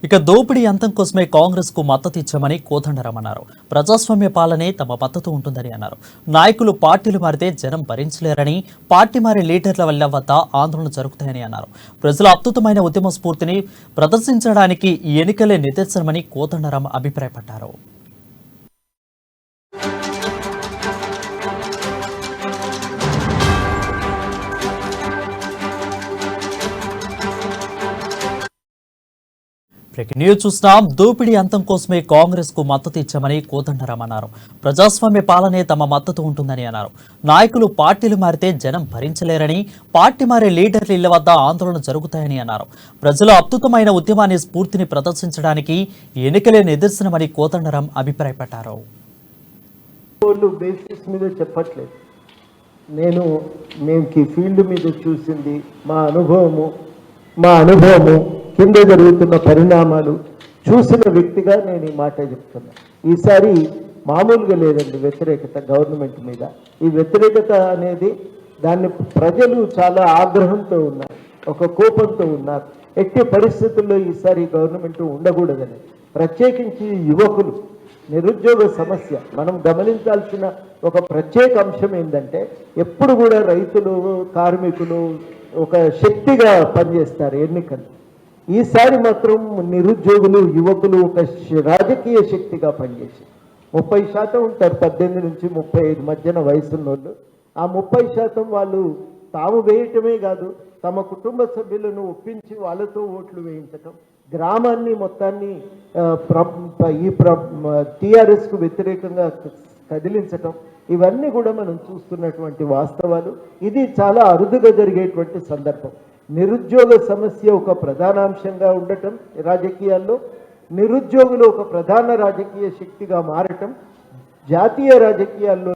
ఇక దోపిడీ అంతం కోసమే కాంగ్రెస్ కు మద్దతు ఇచ్చామని కోదండరాం అన్నారు. ప్రజాస్వామ్య పాలనే తమ మద్దతు ఉంటుందని అన్నారు. నాయకులు పార్టీలు మారితే జనం భరించలేరని, పార్టీ మారే లీడర్ల వద్ద ఆందోళన జరుగుతాయని అన్నారు. ప్రజల అద్భుతమైన ఉద్యమ స్ఫూర్తిని ప్రదర్శించడానికి ఈ ఎన్నికలే నిదర్శనమని కోదండరాం అభిప్రాయపడ్డారు. న్యూస్ చూస్తున్నాం. దోపిడీ అంతం కోసమే కాంగ్రెస్ కు మద్దతు ఇచ్చామని కోదండరాం అన్నారు. ప్రజాస్వామ్య పాలనే తమ మద్దతు ఉంటుందని అన్నారు. నాయకులు పార్టీలు మారితే జనం భరించలేరని, పార్టీ మారే లీడర్ల ఇళ్ల వద్ద ఆందోళన జరుగుతాయని అన్నారు. ప్రజల అద్భుతమైన ఉద్యమాన్ని స్ఫూర్తిని ప్రదర్శించడానికి ఎన్నికలే నిదర్శనమని కోదండరాం అభిప్రాయపడ్డారు. మేము ఫీల్డ్ మీద చూసింది మా అనుభవము కింద జరుగుతున్న పరిణామాలు చూసిన వ్యక్తిగా నేను ఈ మాట చెప్తున్నా. ఈసారి మామూలుగా లేదండి వ్యతిరేకత గవర్నమెంట్ మీద. ఈ వ్యతిరేకత అనేది దాన్ని ప్రజలు చాలా ఆగ్రహంతో ఉన్నారు, ఒక కోపంతో ఉన్నారు. ఎట్టి పరిస్థితుల్లో ఈసారి గవర్నమెంట్ ఉండకూడదని, ప్రత్యేకించి యువకులు నిరుద్యోగ సమస్య మనం గమనించాల్సిన ఒక ప్రత్యేక అంశం ఏంటంటే, ఎప్పుడు కూడా రైతులు కార్మికులు ఒక శక్తిగా పనిచేస్తారు ఎన్నికలు. ఈసారి మాత్రం నిరుద్యోగులు యువకులు ఒక రాజకీయ శక్తిగా పనిచేసి 30% ఉంటారు 18 నుంచి 35 మధ్యన వయసున్న వాళ్ళు. ఆ 30% వాళ్ళు తాము వేయటమే కాదు, తమ కుటుంబ సభ్యులను ఒప్పించి వాళ్ళతో ఓట్లు వేయించటం, గ్రామాన్ని మొత్తాన్ని ఈ టీఆర్ఎస్కు వ్యతిరేకంగా కదిలించటం, ఇవన్నీ కూడా మనం చూస్తున్నటువంటి వాస్తవాలు. ఇది చాలా అరుదుగా జరిగేటువంటి సందర్భం. నిరుద్యోగ సమస్య ఒక ప్రధానాంశంగా ఉండటం రాజకీయాల్లో, నిరుద్యోగులు ఒక ప్రధాన రాజకీయ శక్తిగా మారటం జాతీయ రాజకీయాల్లో